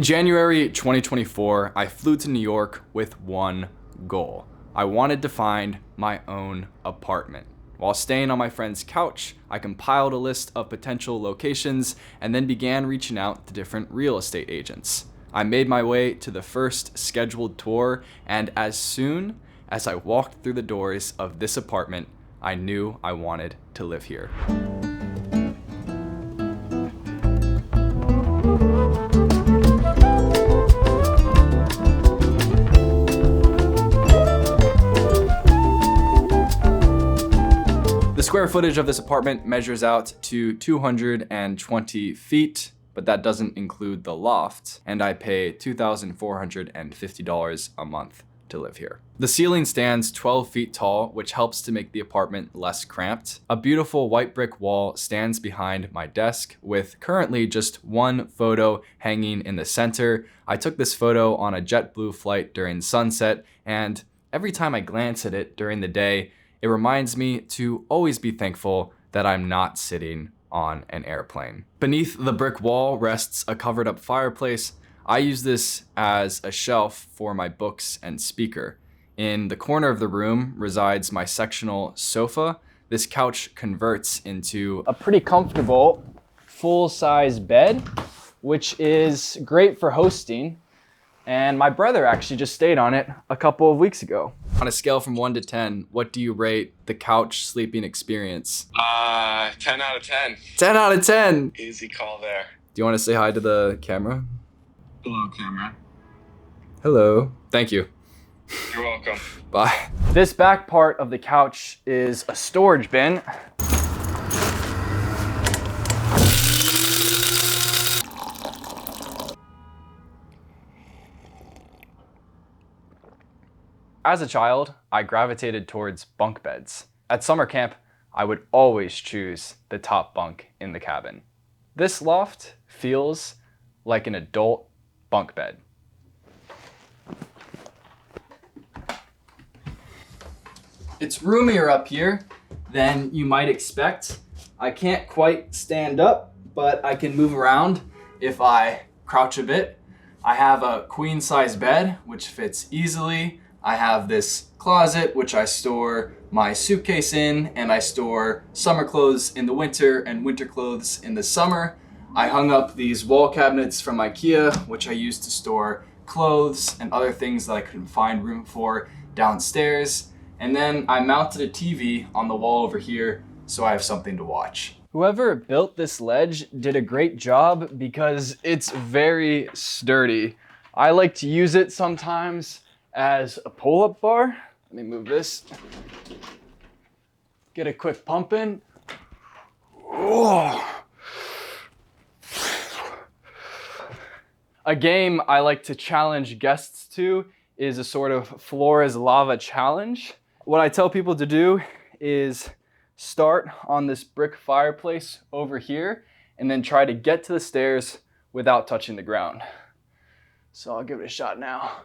January 2024, I flew to New York with one goal. I wanted to find my own apartment. While staying on my friend's couch, I compiled a list of potential locations and then began reaching out to different real estate agents. I made my way to the first scheduled tour, and as soon as I walked through the doors of this apartment, I knew I wanted to live here. The square footage of this apartment measures out to 220 feet, but that doesn't include the loft, and I pay $2,450 a month to live here. The ceiling stands 12 feet tall, which helps to make the apartment less cramped. A beautiful white brick wall stands behind my desk with currently just one photo hanging in the center. I took this photo on a JetBlue flight during sunset, and every time I glance at it during the day, it reminds me to always be thankful that I'm not sitting on an airplane. Beneath the brick wall rests a covered up fireplace. I use this as a shelf for my books and speaker. In the corner of the room resides my sectional sofa. This couch converts into a pretty comfortable full-size bed, which is great for hosting. And my brother actually just stayed on it a couple of weeks ago. On a scale from 1 to 10, what do you rate the couch sleeping experience? 10 out of 10. 10 out of 10. Easy call there. Do you want to say hi to the camera? Hello, camera. Hello. Thank you. You're welcome. Bye. This back part of the couch is a storage bin. As a child, I gravitated towards bunk beds. At summer camp, I would always choose the top bunk in the cabin. This loft feels like an adult bunk bed. It's roomier up here than you might expect. I can't quite stand up, but I can move around if I crouch a bit. I have a queen size bed, which fits easily. I have this closet, which I store my suitcase in, and I store summer clothes in the winter and winter clothes in the summer. I hung up these wall cabinets from IKEA, which I use to store clothes and other things that I couldn't find room for downstairs. And then I mounted a TV on the wall over here, so I have something to watch. Whoever built this ledge did a great job because it's very sturdy. I like to use it sometimes as a pull-up bar. Let me move this. Get a quick pump in. Oh. A game I like to challenge guests to is a sort of floor is lava challenge. What I tell people to do is start on this brick fireplace over here and then try to get to the stairs without touching the ground. So I'll give it a shot now.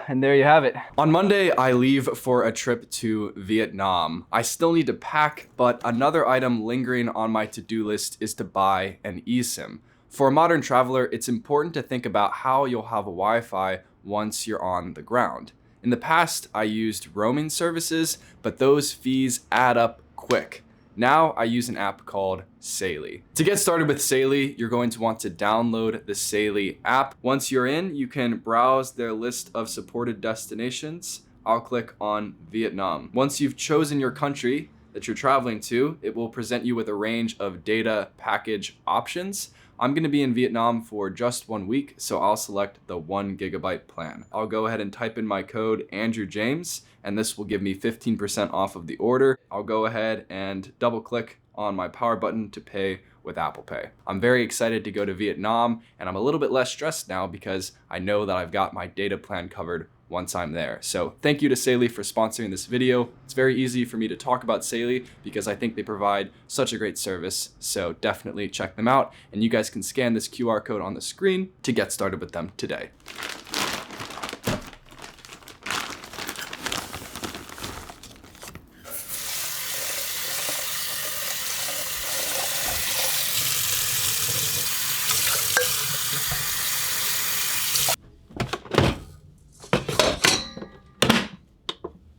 And there you have it. On Monday, I leave for a trip to Vietnam. I still need to pack, but another item lingering on my to-do list is to buy an eSIM. For a modern traveler, it's important to think about how you'll have a Wi-Fi once you're on the ground. In the past, I used roaming services, but those fees add up quick. Now I use an app called Saily. To get started with Saily, you're going to want to download the Saily app. Once you're in, you can browse their list of supported destinations. I'll click on Vietnam. Once you've chosen your country that you're traveling to, it will present you with a range of data package options. I'm gonna be in Vietnam for just 1 week, so I'll select the 1 GB plan. I'll go ahead and type in my code Andrew James, and this will give me 15% off of the order. I'll go ahead and double click on my power button to pay with Apple Pay. I'm very excited to go to Vietnam, and I'm a little bit less stressed now because I know that I've got my data plan covered once I'm there. So thank you to Saily for sponsoring this video. It's very easy for me to talk about Saily because I think they provide such a great service. So definitely check them out, and you guys can scan this QR code on the screen to get started with them today.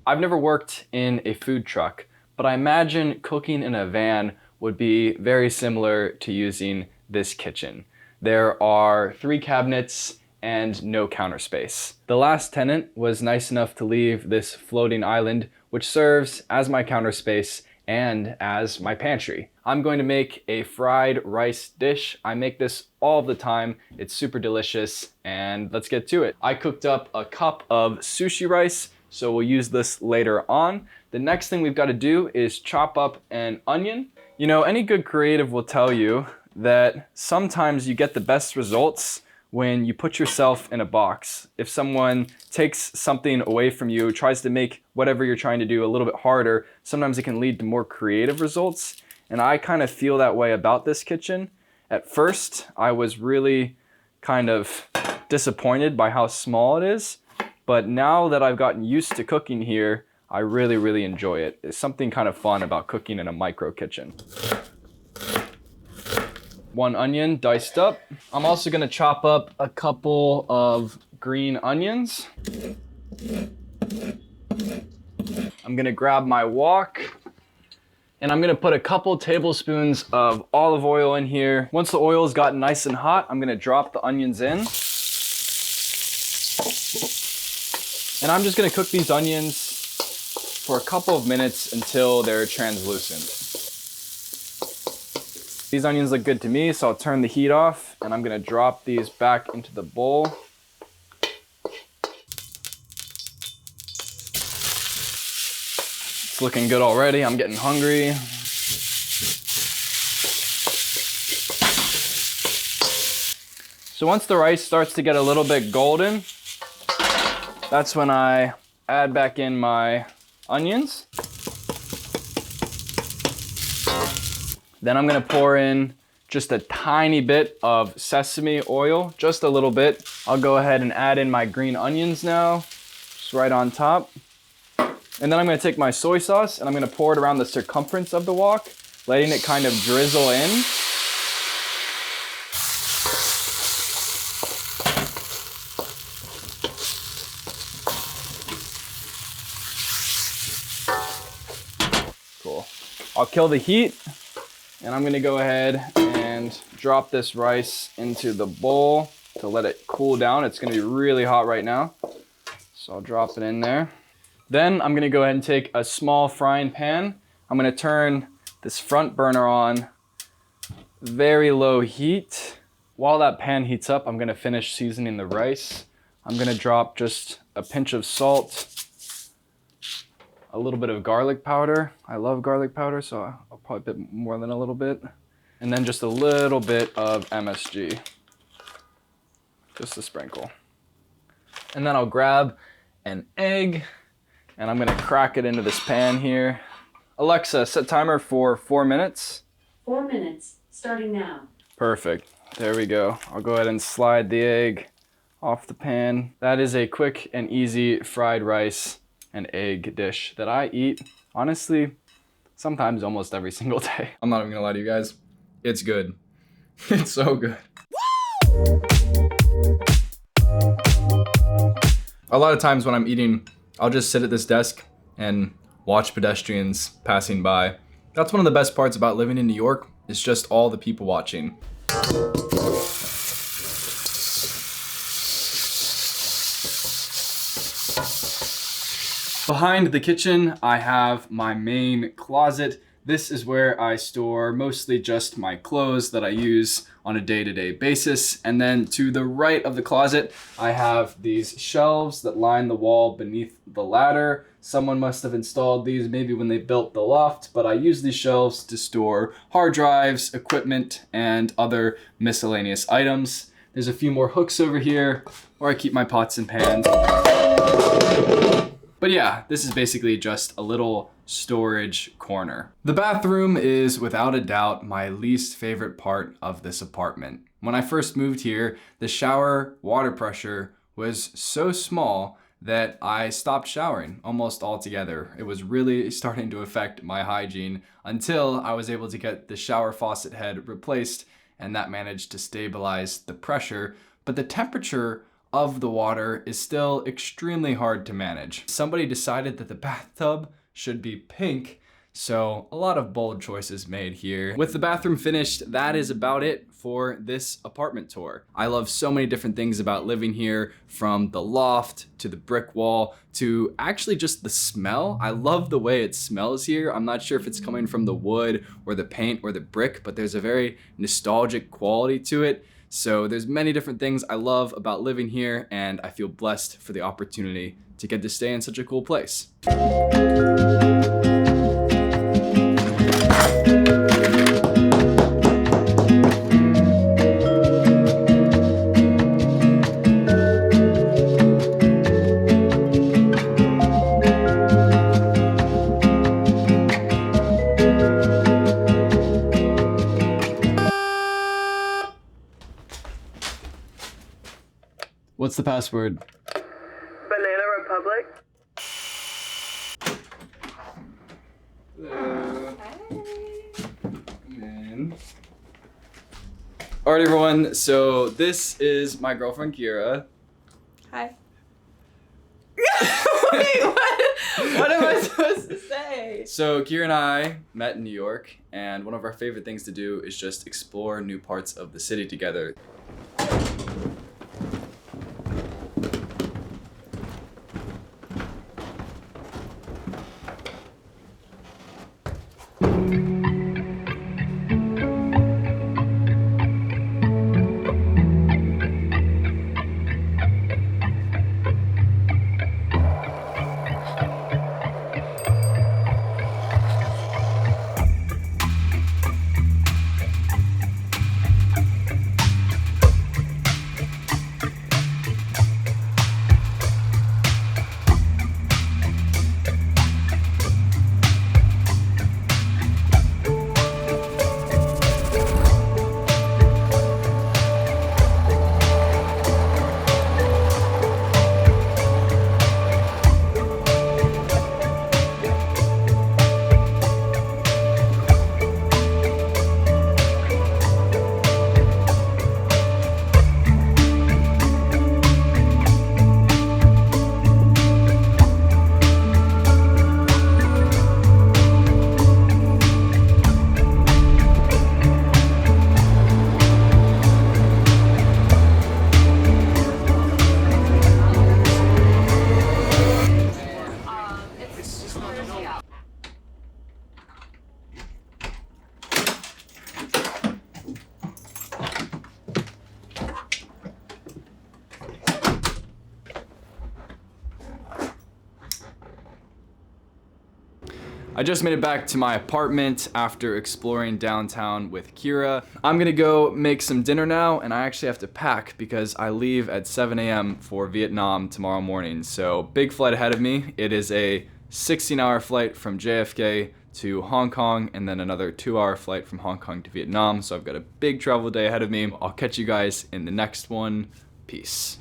I've never worked in a food truck, but I imagine cooking in a van would be very similar to using this kitchen. There are 3 cabinets and no counter space. The last tenant was nice enough to leave this floating island, which serves as my counter space and as my pantry. I'm going to make a fried rice dish. I make this all the time. It's super delicious, and let's get to it. I cooked up a cup of sushi rice, so we'll use this later on. The next thing we've got to do is chop up an onion. You know, any good creative will tell you that sometimes you get the best results when you put yourself in a box. If someone takes something away from you, tries to make whatever you're trying to do a little bit harder, sometimes it can lead to more creative results. And I kind of feel that way about this kitchen. At first, I was really kind of disappointed by how small it is. But now that I've gotten used to cooking here, I really enjoy it. There's something kind of fun about cooking in a micro kitchen. 1 onion diced up. I'm also gonna chop up a couple of green onions. I'm gonna grab my wok, and I'm gonna put a couple tablespoons of olive oil in here. Once the oil's gotten nice and hot, I'm gonna drop the onions in. And I'm just gonna cook these onions for a couple of minutes until they're translucent. These onions look good to me, so I'll turn the heat off, and I'm gonna drop these back into the bowl. It's looking good already. I'm getting hungry. So once the rice starts to get a little bit golden, that's when I add back in my onions. Then I'm gonna pour in just a tiny bit of sesame oil, just a little bit. I'll go ahead and add in my green onions now, just right on top. And then I'm gonna take my soy sauce and I'm gonna pour it around the circumference of the wok, letting it kind of drizzle in. Cool. I'll kill the heat, and I'm gonna go ahead and drop this rice into the bowl to let it cool down. It's gonna be really hot right now. So I'll drop it in there. Then I'm gonna go ahead and take a small frying pan. I'm gonna turn this front burner on very low heat. While that pan heats up, I'm gonna finish seasoning the rice. I'm gonna drop just a pinch of salt, a little bit of garlic powder. I love garlic powder, so I'll probably put more than a little bit. And then just a little bit of MSG, just a sprinkle. And then I'll grab an egg, and I'm gonna crack it into this pan here. Alexa, set timer for 4 minutes. 4 minutes, starting now. Perfect, there we go. I'll go ahead and slide the egg off the pan. That is a quick and easy fried rice and egg dish that I eat, honestly, sometimes almost every single day. I'm not even gonna lie to you guys, it's good. It's so good. A lot of times when I'm eating, I'll just sit at this desk and watch pedestrians passing by. That's one of the best parts about living in New York, is just all the people watching. Behind the kitchen, I have my main closet. This is where I store mostly just my clothes that I use on a day-to-day basis. And then to the right of the closet, I have these shelves that line the wall beneath the ladder. Someone must have installed these maybe when they built the loft, but I use these shelves to store hard drives, equipment, and other miscellaneous items. There's a few more hooks over here where I keep my pots and pans. But yeah, this is basically just a little storage corner. The bathroom is without a doubt my least favorite part of this apartment. When I first moved here, the shower water pressure was so small that I stopped showering almost altogether. It was really starting to affect my hygiene until I was able to get the shower faucet head replaced, and that managed to stabilize the pressure. But the temperature of the water is still extremely hard to manage. Somebody decided that the bathtub should be pink, so a lot of bold choices made here. With the bathroom finished, that is about it for this apartment tour. I love so many different things about living here, from the loft to the brick wall to actually just the smell. I love the way it smells here. I'm not sure if it's coming from the wood or the paint or the brick, but there's a very nostalgic quality to it. So there's many different things I love about living here, and I feel blessed for the opportunity to get to stay in such a cool place. What's the password? Banana Republic. Hello. Come in. Alright everyone, so this is my girlfriend Kira. Hi. Wait, what am I supposed to say? So Kira and I met in New York, and one of our favorite things to do is just explore new parts of the city together. I just made it back to my apartment after exploring downtown with Kira. I'm gonna go make some dinner now, and I actually have to pack because I leave at 7 a.m. for Vietnam tomorrow morning. So big flight ahead of me. It is a 16-hour flight from JFK to Hong Kong, and then another 2-hour flight from Hong Kong to Vietnam. So I've got a big travel day ahead of me. I'll catch you guys in the next one. Peace.